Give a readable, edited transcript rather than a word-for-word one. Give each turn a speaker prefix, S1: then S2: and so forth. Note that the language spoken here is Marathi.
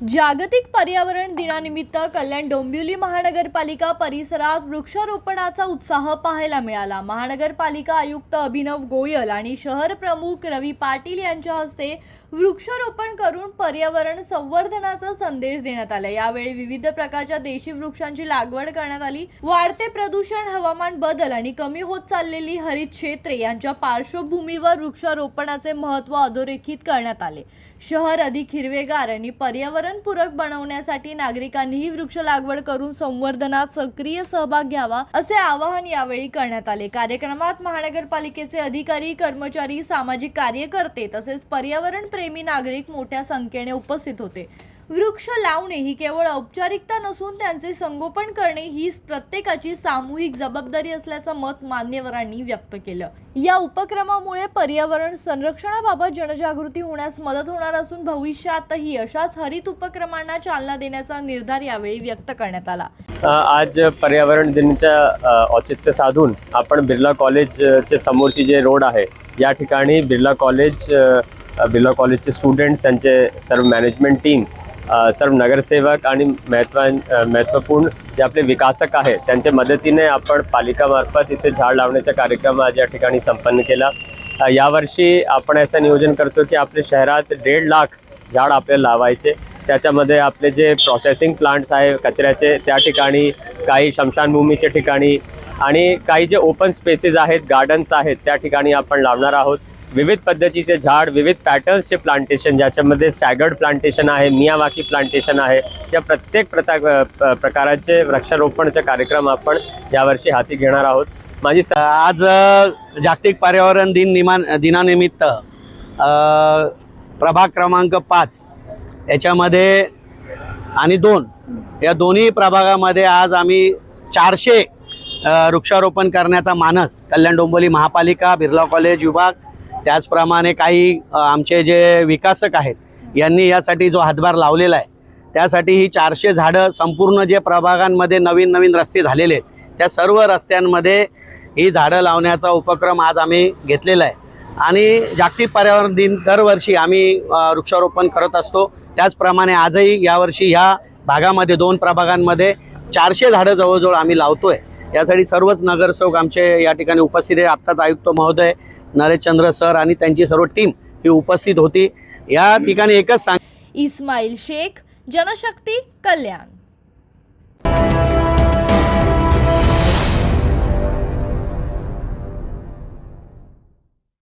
S1: जागतिक पर्यावरण दिनानिमित्त कल्याण डोंबिवली महानगरपालिका परिसरात वृक्षारोपणाचा उत्साह पाहायला मिळाला। महानगरपालिका आयुक्त अभिनव गोयल आणि शहर प्रमुख रवी पाटील यांच्या हस्ते वृक्षारोपण करून पर्यावरण संवर्धनाचा संदेश देण्यात आला। यावेळी विविध प्रकारच्या देशी वृक्षांची लागवड करण्यात आली। वाढते प्रदूषण, हवामान बदल आणि कमी होत चाललेली हरित क्षेत्रे यांच्या पार्श्वभूमीवर वृक्षारोपणाचे महत्त्व अधोरेखित करण्यात आले। शहर अधिक हिरवेगार आणि पर्यावरणपूरक बनवण्यासाठी नागरिकांनीही वृक्ष लागवड करून संवर्धनात सक्रिय सहभाग घ्यावा असे आवाहन यावेळी करण्यात आले। कार्यक्रमात महानगरपालिकेचे अधिकारी, कर्मचारी, सामाजिक कार्यकर्ते तसेच पर्यावरण प्रेमी नागरिक मोठ्या संख्येने उपस्थित होते। वृक्ष लावणे ही केवळ औपचारिकता नसून त्यांचे संगोपन करणे ही प्रत्येकाची सामूहिक जबाबदारी असल्याचं मत मान्यवरांनी व्यक्त केलं। या उपक्रमामुळे पर्यावरण संरक्षणाबाबत जनजागृती होण्यास मदत होणार असून भविष्यातही अशाच हरित उपक्रमांना चालना देण्याचा निर्धार यावेळी व्यक्त करण्यात आला।
S2: आज पर्यावरण दिनाच्या औचित्य साधून आपण बिर्ला कॉलेजचे समोरची जे रोड आहे या ठिकाणी बिर्ला कॉलेजचे स्टुडंट्स, त्यांचे सर्व मॅनेजमेंट टीम, सर्व नगरसेवक आणि महत्त्वपूर्ण जे आपले विकासक आहेत त्यांच्या मदतीने आपण पालिकामार्फत इथे झाड लावण्याचा कार्यक्रम आज या ठिकाणी संपन्न केला। यावर्षी आपण असं नियोजन करतो की आपल्या शहरात 1.5 लाख झाड आपल्याला लावायचे। त्याच्यामध्ये आपले जे प्रोसेसिंग प्लांट्स आहे कचऱ्याचे त्या ठिकाणी, काही शमशानभूमीच्या ठिकाणी आणि काही जे ओपन स्पेसेस आहेत, गार्डन्स आहेत त्या ठिकाणी आपण लावणार आहोत। विविध पद्धतीचे झाड, विविध पॅटर्न्सचे प्लांटेशन, ज्याच्यामध्ये स्टॅगर्ड प्लांटेशन आहे, मियावाकी प्लांटेशन आहे, या प्रत्येक प्रकाराचे वृक्षारोपणचे कार्यक्रम आपण यावर्षी हाती घेणार आहोत।
S3: आज जागतिक पर्यावरण दिनानिमित्त प्रभाग क्रमांक 5 याच्यामध्ये आणि 2 या दोन्ही प्रभागामध्ये आज आम्ही 400 वृक्षारोपण करण्याचा मानस कल्याण डोंबिवली महापालिका, बिर्ला कॉलेज विभाग, त्याचप्रमाणे काही आमचे जे विकासक आहेत यांनी यासाठी जो हातभार लावलेला आहे, त्यासाठी ही 400 झाडं संपूर्ण जे प्रभागांमध्ये नवीन रस्ते झालेले आहेत त्या सर्व रस्त्यांमध्ये ही झाडं लावण्याचा उपक्रम आज आम्ही घेतलेला आहे। आणि जागतिक पर्यावरण दिन दरवर्षी आम्ही वृक्षारोपण करत असतो। त्याचप्रमाणे आजही यावर्षी ह्या भागामध्ये 2 प्रभागांमध्ये 400 झाडं जवळजवळ आम्ही लावतोय। यासाठी सर्वच नगरसेवक आमचे या ठिकाणी उपस्थित आहे। आत्ताच आयुक्त महोदय नरेशचंद्र सर आणि त्यांची सर्व टीम ही उपस्थित होती। या ठिकाणी एकच सांग
S1: इस्माईल शेख, जनशक्ती, कल्याण।